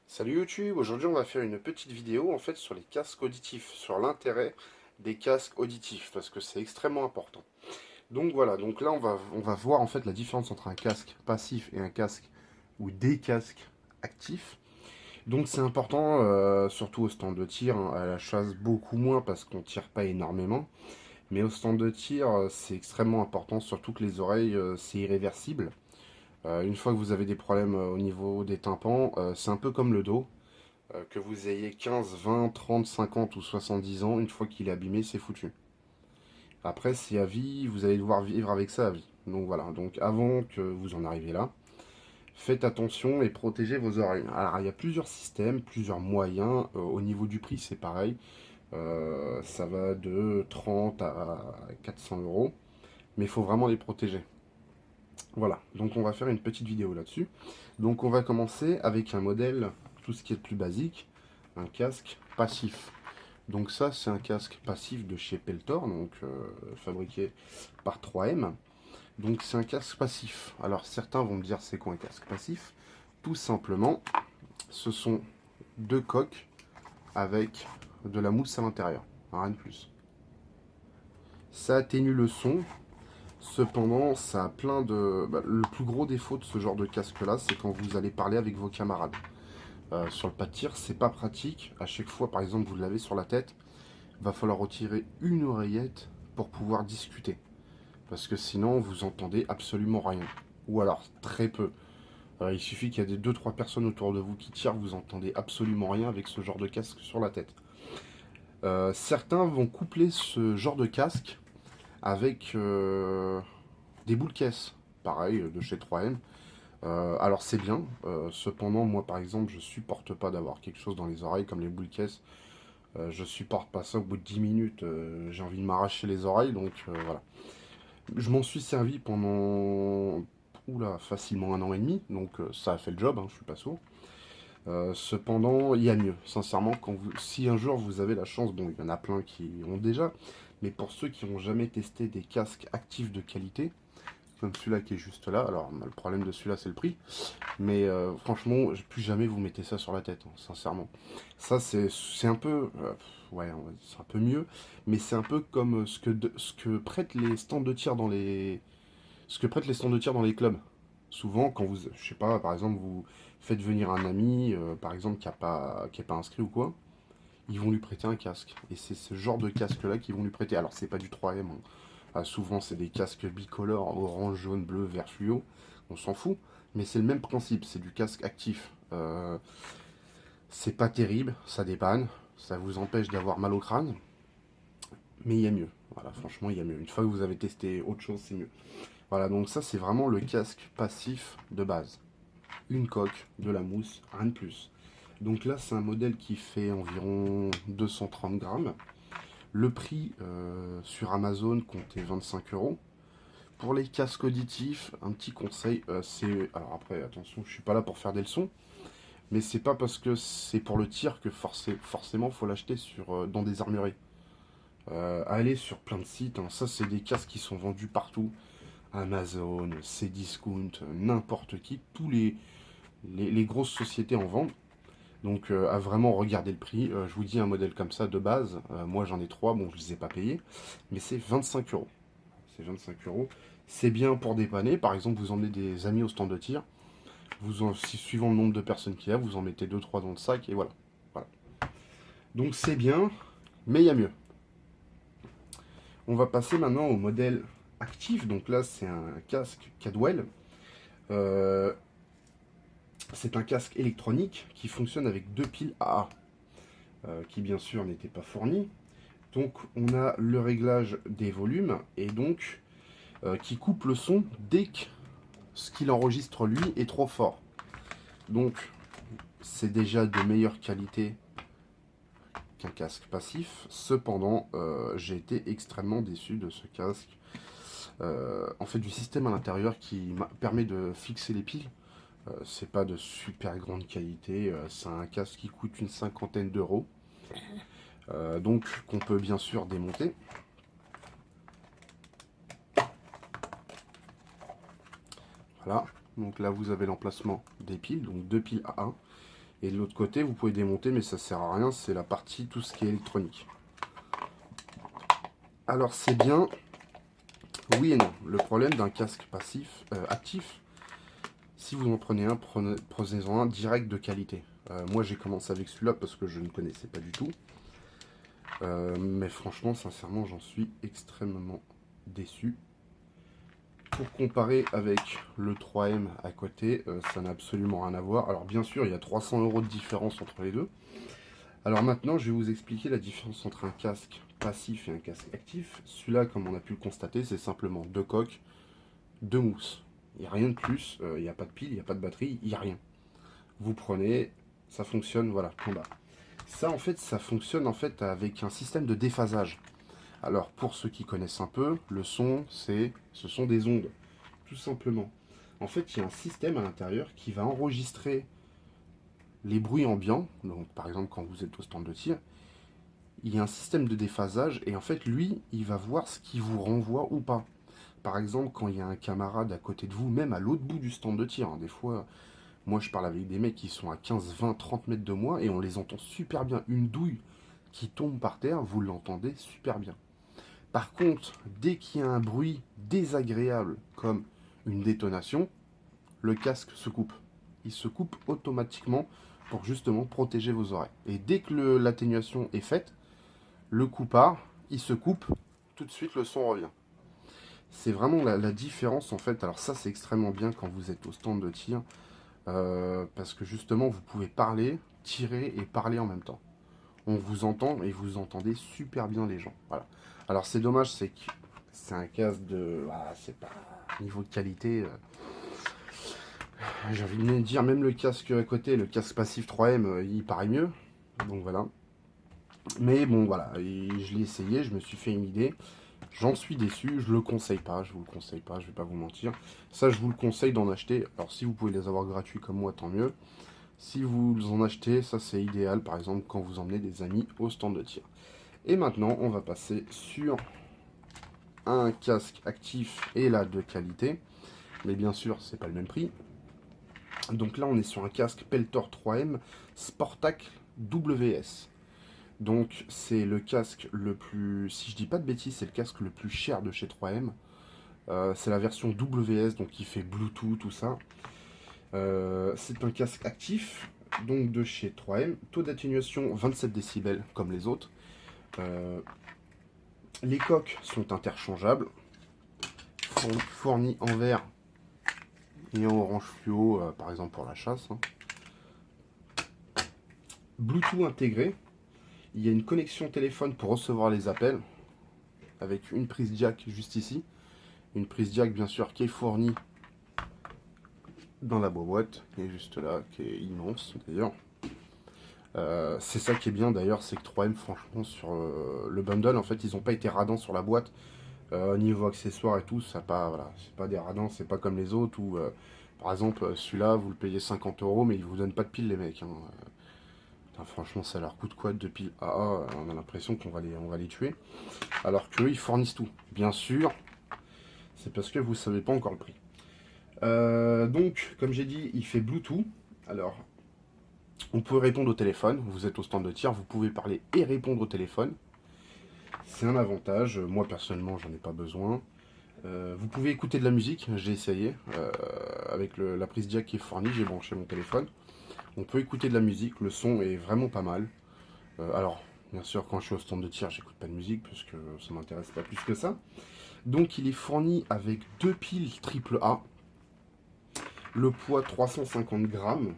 Salut YouTube, aujourd'hui on va faire une petite vidéo en fait sur les casques auditifs, sur l'intérêt des casques auditifs, parce que c'est extrêmement important. Donc voilà, donc là on va voir en fait la différence entre un casque passif et un casque ou des casques actifs. Donc c'est important, surtout au stand de tir, hein, à la chasse beaucoup moins parce qu'on tire pas énormément. Mais au stand de tir, c'est extrêmement important, surtout que les oreilles, c'est irréversible. Une fois que vous avez des problèmes au niveau des tympans, c'est un peu comme le dos. Que vous ayez 15, 20, 30, 50 ou 70 ans, une fois qu'il est abîmé, c'est foutu. Après, c'est à vie, vous allez devoir vivre avec ça à vie. Donc voilà, donc avant que vous en arriviez là, faites attention et protégez vos oreilles. Alors il y a plusieurs systèmes, plusieurs moyens. Au niveau du prix, c'est pareil. Ça va de 30 à 400 euros. Mais il faut vraiment les protéger. Voilà, donc on va faire une petite vidéo là-dessus. Donc on va commencer avec un modèle, tout ce qui est le plus basique, un casque passif. Donc ça, c'est un casque passif de chez Peltor, donc fabriqué par 3M. Donc c'est un casque passif. Alors certains vont me dire c'est quoi un casque passif? Tout simplement, ce sont deux coques avec de la mousse à l'intérieur, rien de plus. Ça atténue le son, cependant ça a plein de... le plus gros défaut de ce genre de casque là, c'est quand vous allez parler avec vos camarades. Sur le pas de tir, c'est pas pratique. À chaque fois, par exemple, vous l'avez sur la tête, va falloir retirer une oreillette pour pouvoir discuter. Parce que sinon, vous entendez absolument rien. Ou alors, très peu. Il suffit qu'il y ait des 2-3 personnes autour de vous qui tirent, vous entendez absolument rien avec ce genre de casque sur la tête. Certains vont coupler ce genre de casque avec des boules caisses. Pareil, de chez 3M. Alors c'est bien, cependant moi par exemple je supporte pas d'avoir quelque chose dans les oreilles comme les boules caisses. Je supporte pas ça, au bout de 10 minutes, j'ai envie de m'arracher les oreilles, donc voilà. Je m'en suis servi pendant oula, facilement un an et demi, donc ça a fait le job, hein, je suis pas sourd. Cependant, il y a mieux, sincèrement, si un jour vous avez la chance, bon, il y en a plein qui ont déjà, mais pour ceux qui n'ont jamais testé des casques actifs de qualité, comme celui-là qui est juste là, alors le problème de celui-là c'est le prix, mais franchement, plus jamais vous mettez ça sur la tête, hein, sincèrement. Ça, c'est un peu... ouais, c'est un peu mieux, mais c'est un peu comme ce que prêtent les stands de tir dans les... Ce que prêtent les stands de tir dans les clubs. Souvent, quand vous... Je sais pas, par exemple, vous faites venir un ami, par exemple, qui est pas inscrit ou quoi, ils vont lui prêter un casque. Et c'est ce genre de casque-là qu'ils vont lui prêter. Alors, c'est pas du 3M, hein. Souvent, c'est des casques bicolores, orange, jaune, bleu, vert fluo. On s'en fout. Mais c'est le même principe, c'est du casque actif. C'est pas terrible, ça dépanne, ça vous empêche d'avoir mal au crâne, mais il y a mieux. Voilà, franchement, il y a mieux. Une fois que vous avez testé autre chose, c'est mieux. Voilà, donc ça, c'est vraiment le casque passif de base. Une coque, de la mousse, rien de plus. Donc là, c'est un modèle qui fait environ 230 grammes. Le prix sur Amazon comptait 25 euros. Pour les casques auditifs, un petit conseil, c'est... Alors après, attention, je suis pas là pour faire des leçons, mais c'est pas parce que c'est pour le tir que forcément faut l'acheter dans des armureries. Allez sur plein de sites, hein. Ça c'est des casques qui sont vendus partout. Amazon, Cdiscount, n'importe qui, les grosses sociétés en vendent. Donc à vraiment regarder le prix. Je vous dis un modèle comme ça de base, moi j'en ai trois, bon je les ai pas payés, mais c'est 25 euros. C'est 25 euros. C'est bien pour dépanner, par exemple vous emmenez des amis au stand de tir, suivant le nombre de personnes qu'il y a, vous en mettez deux trois dans le sac et voilà. Voilà. Donc c'est bien, mais il y a mieux. On va passer maintenant au modèle actif. Donc là, c'est un casque Cadwell. Euh, c'est un casque électronique qui fonctionne avec deux piles AA, qui bien sûr n'étaient pas fournies. Donc on a le réglage des volumes et donc qui coupe le son dès que ce qu'il enregistre lui est trop fort. Donc c'est déjà de meilleure qualité qu'un casque passif. Cependant, j'ai été extrêmement déçu de ce casque. En fait, du système à l'intérieur qui permet de fixer les piles. C'est pas de super grande qualité. C'est un casque qui coûte une cinquantaine d'euros. Donc, qu'on peut bien sûr démonter. Voilà. Donc là, vous avez l'emplacement des piles. Donc deux piles A1. Et de l'autre côté, vous pouvez démonter, mais ça sert à rien, c'est la partie, tout ce qui est électronique. Alors c'est bien, oui et non. Le problème d'un casque passif, actif, si vous en prenez un, prenez-en un direct de qualité. Moi j'ai commencé avec celui-là parce que je ne connaissais pas du tout. Mais franchement, sincèrement, j'en suis extrêmement déçu. Pour comparer avec le 3M à côté, ça n'a absolument rien à voir. Alors bien sûr, il y a 300 € de différence entre les deux. Alors maintenant, je vais vous expliquer la différence entre un casque passif et un casque actif. Celui-là, comme on a pu le constater, c'est simplement deux coques, deux mousses. Il n'y a rien de plus, il n'y a pas de pile, il n'y a pas de batterie, il n'y a rien. Vous prenez, ça fonctionne, voilà, combat. Ça, en fait, ça fonctionne en fait avec un système de déphasage. Alors, pour ceux qui connaissent un peu, le son, ce sont des ondes, tout simplement. En fait, il y a un système à l'intérieur qui va enregistrer les bruits ambiants. Donc, par exemple, quand vous êtes au stand de tir, il y a un système de déphasage et en fait, lui, il va voir ce qui vous renvoie ou pas. Par exemple, quand il y a un camarade à côté de vous, même à l'autre bout du stand de tir, hein, des fois, moi je parle avec des mecs qui sont à 15, 20, 30 mètres de moi et on les entend super bien. Une douille qui tombe par terre, vous l'entendez super bien. Par contre, dès qu'il y a un bruit désagréable comme une détonation, le casque se coupe. Il se coupe automatiquement pour justement protéger vos oreilles. Et dès que l'atténuation est faite, le coup part, il se coupe, tout de suite le son revient. C'est vraiment la différence en fait. Alors ça c'est extrêmement bien quand vous êtes au stand de tir, parce que justement vous pouvez parler, tirer et parler en même temps. On vous entend et vous entendez super bien les gens. Voilà. Alors c'est dommage, c'est que c'est un casque de... Voilà, c'est pas niveau de qualité. J'ai envie de dire, même le casque à côté, le casque passif 3M, il paraît mieux. Donc voilà. Mais bon voilà, et je l'ai essayé, je me suis fait une idée. J'en suis déçu, je le conseille pas, je vous le conseille pas, je vais pas vous mentir. Ça, je vous le conseille d'en acheter. Alors si vous pouvez les avoir gratuits comme moi, tant mieux. Si vous en achetez, ça c'est idéal, par exemple, quand vous emmenez des amis au stand de tir. Et maintenant, on va passer sur un casque actif et là de qualité. Mais bien sûr, c'est pas le même prix. Donc là, on est sur un casque Peltor 3M Sportac WS. Donc c'est le casque le plus, si je dis pas de bêtises, c'est le casque le plus cher de chez 3M. C'est la version WS, donc qui fait Bluetooth, tout ça. C'est un casque actif, donc de chez 3M. Taux d'atténuation 27 décibels, comme les autres. Les coques sont interchangeables, fournies en vert et en orange fluo, par exemple pour la chasse. Hein. Bluetooth intégré. Il y a une connexion téléphone pour recevoir les appels, avec une prise jack juste ici. Une prise jack bien sûr qui est fournie dans la boîte, qui est juste là, qui est immense d'ailleurs. C'est ça qui est bien d'ailleurs, c'est que 3M franchement sur le bundle, en fait ils n'ont pas été radins sur la boîte. Niveau accessoires et tout, ça pas, voilà, c'est pas des radins, c'est pas comme les autres où par exemple celui-là vous le payez 50 €, mais ils vous donnent pas de pile les mecs. Hein. Putain, franchement ça leur coûte quoi de pile AA, on a l'impression qu'on va les tuer. Alors qu'eux ils fournissent tout. Bien sûr, c'est parce que vous savez pas encore le prix. Donc, comme j'ai dit, il fait Bluetooth. Alors, on peut répondre au téléphone. Vous êtes au stand de tir, vous pouvez parler et répondre au téléphone. C'est un avantage. Moi, personnellement, j'en ai pas besoin. Vous pouvez écouter de la musique. J'ai essayé. Avec la prise jack qui est fournie, j'ai branché mon téléphone. On peut écouter de la musique. Le son est vraiment pas mal. Alors, bien sûr, quand je suis au stand de tir, j'écoute pas de musique parce que ça m'intéresse pas plus que ça. Donc, il est fourni avec deux piles AAA. Le poids 350 grammes.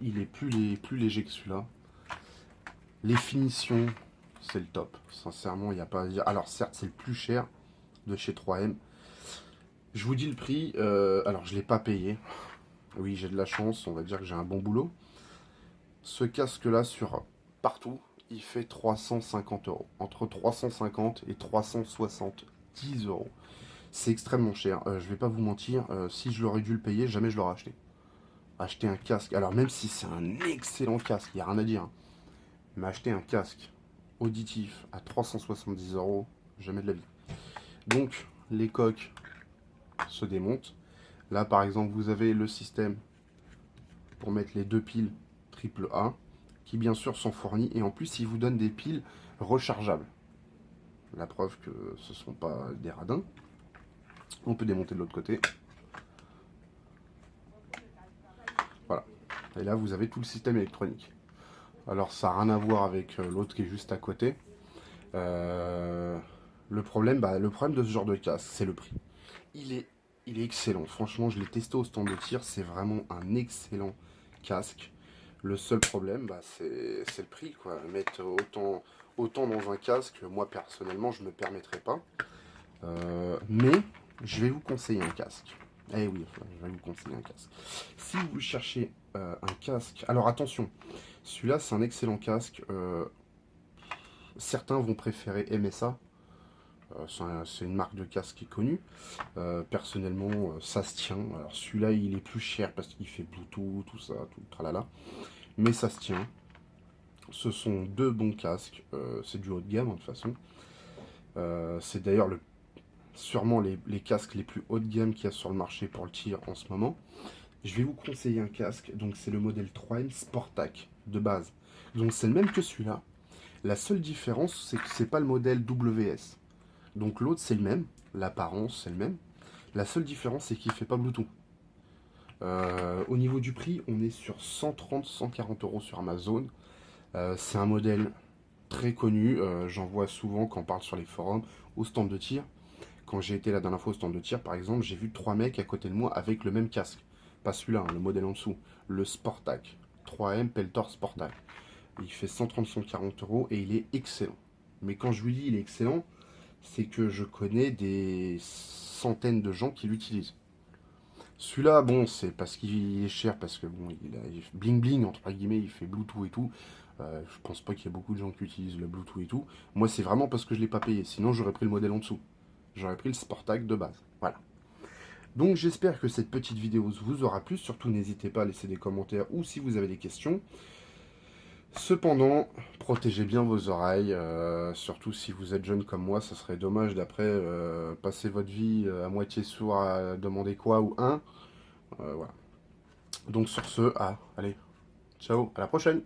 Il est plus léger que celui-là. Les finitions, c'est le top. Sincèrement, il n'y a pas à dire. Alors certes, c'est le plus cher de chez 3M. Je vous dis le prix. Alors, je ne l'ai pas payé. Oui, j'ai de la chance. On va dire que j'ai un bon boulot. Ce casque-là, sur partout, il fait 350 €. Entre 350 et 370 €. C'est extrêmement cher. Je vais pas vous mentir. Si je l'aurais dû le payer, jamais je l'aurais acheté. Acheter un casque, alors même si c'est un excellent casque, il n'y a rien à dire, hein, mais acheter un casque auditif à 370 €, jamais de la vie. Donc, les coques se démontent. Là, par exemple, vous avez le système pour mettre les deux piles AAA, qui bien sûr sont fournies, et en plus ils vous donnent des piles rechargeables. La preuve que ce ne sont pas des radins. On peut démonter de l'autre côté. Voilà. Et là vous avez tout le système électronique. Alors ça n'a rien à voir avec l'autre qui est juste à côté. Le problème de ce genre de casque, c'est le prix. Il est excellent. Franchement, je l'ai testé au stand de tir. C'est vraiment un excellent casque. Le seul problème, c'est le prix, quoi. Mettre autant dans un casque, moi personnellement, je ne me permettrais pas. Mais je vais vous conseiller un casque. Eh oui, je vais vous conseiller un casque. Si vous cherchez un casque, alors attention, celui-là c'est un excellent casque. Certains vont préférer MSA. C'est une marque de casque qui est connue. Personnellement, ça se tient. Alors celui-là, il est plus cher parce qu'il fait Bluetooth, tout ça, tout le tralala. Mais ça se tient. Ce sont deux bons casques. C'est du haut de gamme, de toute façon. C'est d'ailleurs sûrement les casques les plus haut de gamme qu'il y a sur le marché pour le tir en ce moment. Je vais vous conseiller un casque. Donc c'est le modèle 3M Sportac de base. Donc c'est le même que celui-là. La seule différence, c'est que c'est pas le modèle WS. Donc l'autre c'est le même, l'apparence c'est le même. La seule différence c'est qu'il ne fait pas Bluetooth. Au niveau du prix, on est sur 130-140 euros sur Amazon. C'est un modèle très connu, j'en vois souvent quand on parle sur les forums, au stand de tir. Quand j'ai été la dernière fois au stand de tir, par exemple, j'ai vu 3 mecs à côté de moi avec le même casque. Pas celui-là, hein, le modèle en dessous, le Sportac. 3M Peltor Sportac. Il fait 130-140 euros et il est excellent. Mais quand je lui dis il est excellent, c'est que je connais des centaines de gens qui l'utilisent. Celui-là, bon, c'est parce qu'il est cher, parce que bon, il bling bling, entre guillemets, il fait Bluetooth et tout. Je pense pas qu'il y ait beaucoup de gens qui utilisent le Bluetooth et tout. Moi, c'est vraiment parce que je l'ai pas payé. Sinon, j'aurais pris le modèle en dessous. J'aurais pris le Sportac de base. Voilà. Donc, j'espère que cette petite vidéo vous aura plu. Surtout, n'hésitez pas à laisser des commentaires ou si vous avez des questions. Cependant, protégez bien vos oreilles, surtout si vous êtes jeune comme moi, ça serait dommage d'après passer votre vie à moitié sourd à demander quoi ou un. Voilà. Donc sur ce, allez, ciao, à la prochaine!